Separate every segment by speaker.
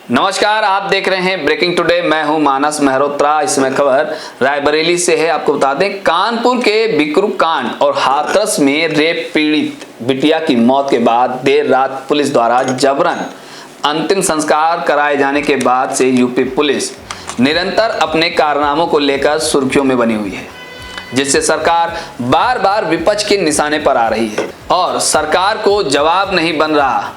Speaker 1: नमस्कार, आप देख रहे हैं ब्रेकिंग टुडे। मैं हूं मानस मेहरोत्रा। इसमें खबर रायबरेली से है। आपको बता दें, कानपुर के बिकरू कांड और हाथरस में रेप पीड़ित बिटिया की मौत के बाद देर रात पुलिस द्वारा जबरन अंतिम संस्कार कराए जाने के बाद से यूपी पुलिस निरंतर अपने कारनामों को लेकर सुर्खियों में बनी हुई है, जिससे सरकार बार बार विपक्ष के निशाने पर आ रही है और सरकार को जवाब नहीं बन रहा।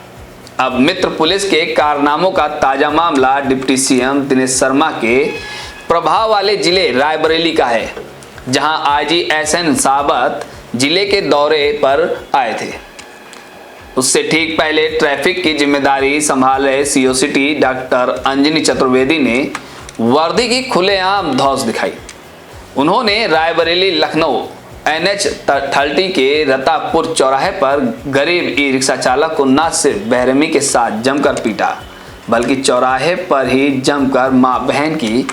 Speaker 1: अब मित्र पुलिस के कारनामों का ताजा मामला डिप्टी सीएम दिनेश शर्मा के प्रभाव वाले जिले रायबरेली का है, जहां आईजी एसएन साबत जिले के दौरे पर आए थे। उससे ठीक पहले ट्रैफिक की जिम्मेदारी संभाल रहे CO city doctor Anjani Chaturvedi ने वर्दी की खुलेआम धौंस दिखाई। उन्होंने रायबरेली लखनऊ NH 30 के रतापुर चौराहे पर गरीब ई रिक्शा चालक को न सिर्फ बेरहमी के साथ जमकर पीटा, बल्कि चौराहे पर ही जमकर मां बहन की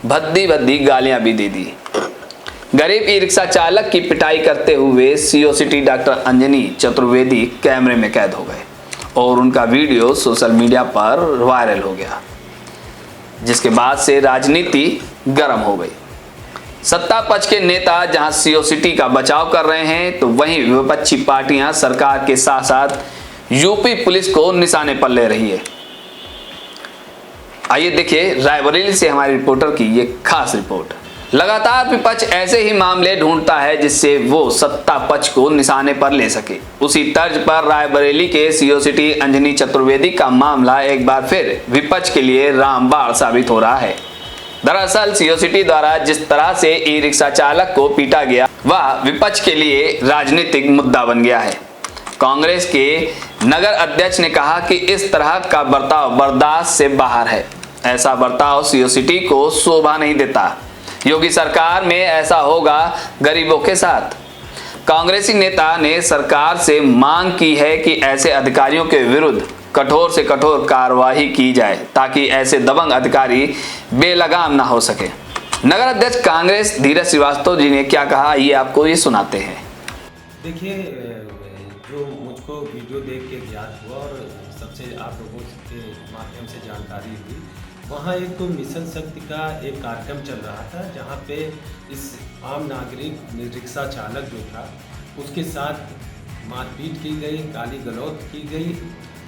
Speaker 1: भद्दी भद्दी गालियां भी दे दी। गरीब ई रिक्शा चालक की पिटाई करते हुए CO city doctor Anjani Chaturvedi कैमरे में कैद हो गए और उनका वीडियो सोशल मीडिया पर वायरल हो गया, जिसके बाद से राजनीति गर्म हो गई। सत्ता पक्ष के नेता जहां सीओ सिटी का बचाव कर रहे हैं, तो वहीं विपक्षी पार्टियां सरकार के साथ साथ यूपी पुलिस को निशाने पर ले रही है। आइए देखिए रायबरेली से हमारी रिपोर्टर की ये खास रिपोर्ट। लगातार विपक्ष ऐसे ही मामले ढूंढता है जिससे वो सत्ता पक्ष को निशाने पर ले सके। उसी तर्ज पर रायबरेली के सीओ सिटी अंजनी चतुर्वेदी का मामला एक बार फिर विपक्ष के लिए रामबाण साबित हो रहा है। दरअसल सीओ सिटी द्वारा जिस तरह से ई रिक्शा चालक को पीटा गया, वह विपक्ष के लिए राजनीतिक मुद्दा बन गया है। कांग्रेस के नगर अध्यक्ष ने कहा कि इस तरह का बर्ताव बर्दाश्त से बाहर है। ऐसा बर्ताव सीओ सिटी को शोभा नहीं देता। योगी सरकार में ऐसा होगा गरीबों के साथ। कांग्रेसी नेता ने सरकार से मांग की है कि ऐसे अधिकारियों के विरुद्ध कठोर से कठोर कार्रवाई की जाए, ताकि ऐसे दबंग अधिकारी बेलगाम ना हो सके। नगर अध्यक्ष कांग्रेस धीरज श्रीवास्तव जी ने क्या कहा, ये आपको ये सुनाते हैं।
Speaker 2: देखिए, जो मुझको वीडियो देख के ज्ञात हुआ और सबसे आप लोगों के माध्यम से जानकारी हुई, वहाँ एक तो मिशन शक्ति का एक कार्यक्रम चल रहा था, जहाँ पे इस आम नागरिक रिक्शा चालक जो था उसके साथ मारपीट की गई, गाली गलौज की गई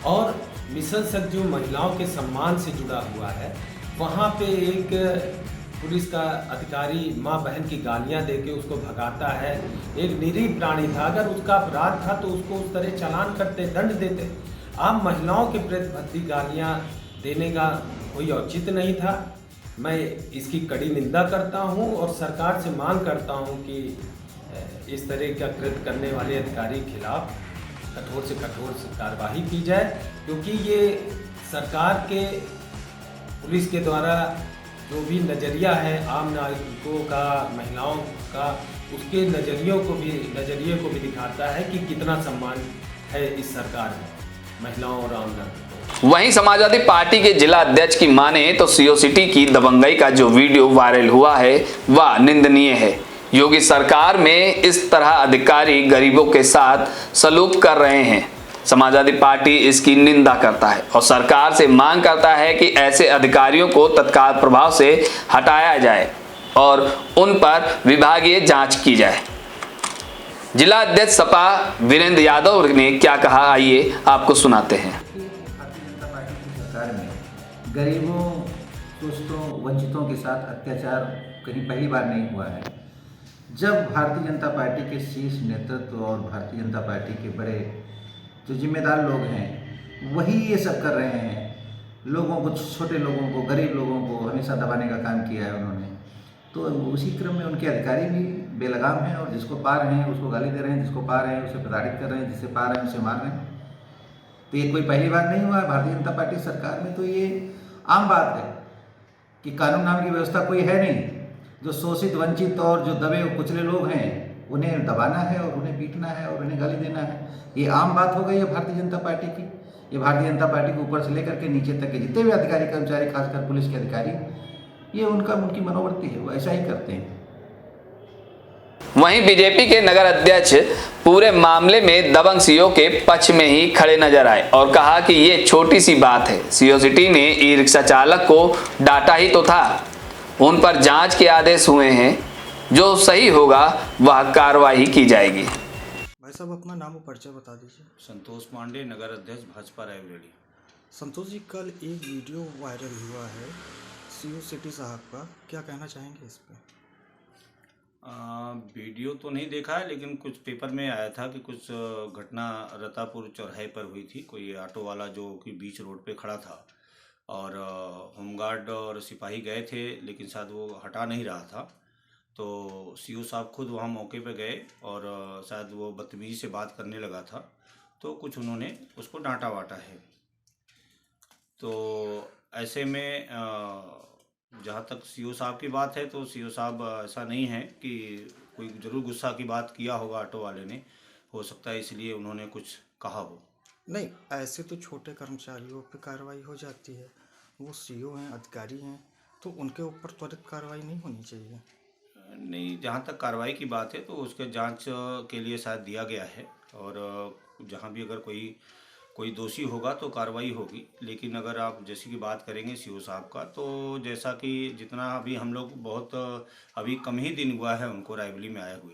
Speaker 2: और मिशन शक्ति जो महिलाओं के सम्मान से जुड़ा हुआ है, वहाँ पे एक पुलिस का अधिकारी माँ बहन की गालियाँ देके उसको भगाता है। एक निरीह प्राणी था, अगर उसका अपराध था तो उसको उस तरह चालान करते, दंड देते। आम महिलाओं के प्रति भद्दी गालियाँ देने का कोई औचित्य नहीं था। मैं इसकी कड़ी निंदा करता हूँ और सरकार से मांग करता हूँ कि इस तरह का कृत्य करने वाले अधिकारी के खिलाफ कठोर से कठोर कार्रवाई की जाए, क्योंकि ये सरकार के पुलिस के द्वारा जो भी नज़रिया है आम नागरिकों का, महिलाओं का, उसके नज़रिए को भी दिखाता है कि कितना सम्मान है इस सरकार में महिलाओं और आम नागरिकों।
Speaker 1: वहीं समाजवादी पार्टी के जिला अध्यक्ष की माने तो सीओ सिटी की दबंगई का जो वीडियो वायरल हुआ है वह निंदनीय है। योगी सरकार में इस तरह अधिकारी गरीबों के साथ सलूक कर रहे हैं। समाजवादी पार्टी इसकी निंदा करता है और सरकार से मांग करता है कि ऐसे अधिकारियों को तत्काल प्रभाव से हटाया जाए और उन पर विभागीय जांच की जाए। जिला अध्यक्ष सपा वीरेंद्र यादव ने क्या कहा, आइए आपको सुनाते हैं।
Speaker 3: भारतीय जनता पार्टी की सरकार में गरीबों, शोषितों, वंचितों के साथ अत्याचार कहीं पहली बार नहीं हुआ है। जब भारतीय जनता पार्टी के शीर्ष नेतृत्व और भारतीय जनता पार्टी के बड़े जो जिम्मेदार लोग हैं वही ये सब कर रहे हैं। लोगों को, छोटे लोगों को, गरीब लोगों को हमेशा दबाने का काम किया है उन्होंने। तो उसी क्रम में उनके अधिकारी भी बेलगाम हैं और जिसको पा रहे हैं उसको गाली दे रहे हैं, जिसको पा रहे हैं उसे प्रताड़ित कर रहे हैं, जिससे पा रहे हैं उसे मार रहे हैं। तो ये कोई पहली बार नहीं हुआ है भारतीय जनता पार्टी सरकार में। तो ये आम बात है कि कानून नाम की व्यवस्था कोई है नहीं। जो शोषित, वंचित और जो दबे कुचले लोग हैं उन्हें दबाना है और उन्हें पीटना है और उन्हें गाली देना है। ये आम बात हो गई है भारतीय जनता पार्टी की। ये भारतीय जनता पार्टी के ऊपर से लेकर के नीचे तक के जितने भी अधिकारी कर्मचारी, खासकर पुलिस के अधिकारी, ये उनकी मनोवृत्ति है, वो ऐसा ही करते हैं।
Speaker 1: वहीं बीजेपी के नगर अध्यक्ष पूरे मामले में दबंग सीओ के पक्ष में ही खड़े नजर आए और कहा कि ये छोटी सी बात है, सीओ सिटी ने ई रिक्शा चालक को डांटा ही तो था, उन पर जांच के आदेश हुए हैं, जो सही होगा वह कार्रवाई की जाएगी।
Speaker 4: भाई साहब अपना नाम और परिचय बता दीजिए।
Speaker 2: संतोष पांडे, नगर अध्यक्ष भाजपा रायबरेली।
Speaker 4: संतोष जी, कल एक वीडियो वायरल हुआ है सीओ सिटी साहब का, क्या कहना चाहेंगे इस पे?
Speaker 2: वीडियो तो नहीं देखा है, लेकिन कुछ पेपर में आया था कि कुछ घटना रतापुर चौराहे पर हुई थी। कोई ऑटो वाला जो कि बीच रोड पे खड़ा था और होमगार्ड और सिपाही गए थे, लेकिन शायद वो हटा नहीं रहा था, तो सीओ साहब खुद वहाँ मौके पे गए और शायद वो बदतमीजी से बात करने लगा था, तो कुछ उन्होंने उसको डांटा वाटा है। तो ऐसे में जहाँ तक सीओ साहब की बात है, तो सीओ साहब ऐसा नहीं है कि कोई ज़रूर गुस्सा की बात किया होगा ऑटो वाले ने, हो सकता है इसलिए उन्होंने कुछ कहा हो।
Speaker 4: नहीं, ऐसे तो छोटे कर्मचारियों पे कार्रवाई हो जाती है, वो सीओ हैं, अधिकारी हैं, तो उनके ऊपर त्वरित कार्रवाई नहीं होनी चाहिए?
Speaker 2: नहीं, जहाँ तक कार्रवाई की बात है तो उसके जांच के लिए शायद दिया गया है, और जहाँ भी अगर कोई दोषी होगा तो कार्रवाई होगी। लेकिन अगर आप जैसे की बात करेंगे सीओ साहब का, तो जैसा कि जितना अभी हम लोग अभी कम ही दिन हुआ है उनको रायबरेली में आए हुए,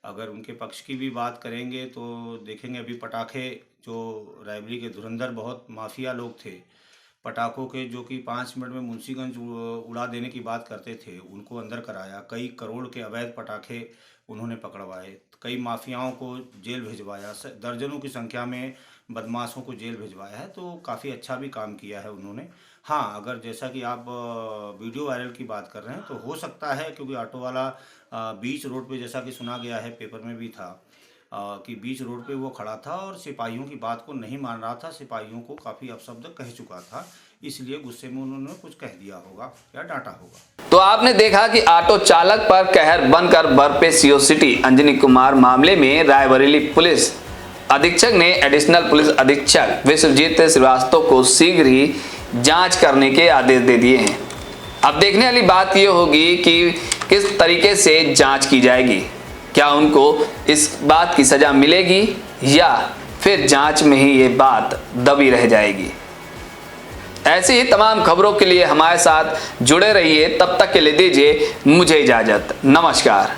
Speaker 2: अगर उनके पक्ष की भी बात करेंगे तो देखेंगे अभी पटाखे जो रायबरेली के धुरंधर बहुत माफिया लोग थे, पटाखों के जो कि 5 मिनट में मुंशीगंज उड़ा देने की बात करते थे, उनको अंदर कराया। कई करोड़ के अवैध पटाखे उन्होंने पकड़वाए, कई माफियाओं को जेल भिजवाया, दर्जनों की संख्या में बदमाशों को जेल भिजवाया है, तो काफ़ी अच्छा भी काम किया है उन्होंने। हाँ, अगर जैसा कि आप वीडियो वायरल की बात कर रहे हैं, तो हो सकता है क्योंकि ऑटो वाला बीच रोड पे, जैसा कि सुना गया है, पेपर में भी था कि बीच रोड पे वो खड़ा था और सिपाहियों की बात को नहीं मान रहा था, सिपाहियों को काफ़ी अपशब्द कह चुका था, इसलिए गुस्से में उन्होंने कुछ कह दिया होगा या डांटा होगा।
Speaker 1: तो आपने देखा कि ऑटो चालक पर कहर बनकर बरपे सीओ सिटी अंजनी कुमार मामले में रायबरेली पुलिस अधीक्षक ने एडिशनल पुलिस अधीक्षक विश्वजीत श्रीवास्तव को शीघ्र ही जांच करने के आदेश दे दिए हैं। अब देखने वाली बात यह होगी कि किस तरीके से जांच की जाएगी, क्या उनको इस बात की सजा मिलेगी या फिर जांच में ही ये बात दबी रह जाएगी। ऐसी ही तमाम खबरों के लिए हमारे साथ जुड़े रहिए, तब तक के लिए दीजिए मुझे इजाजत। नमस्कार।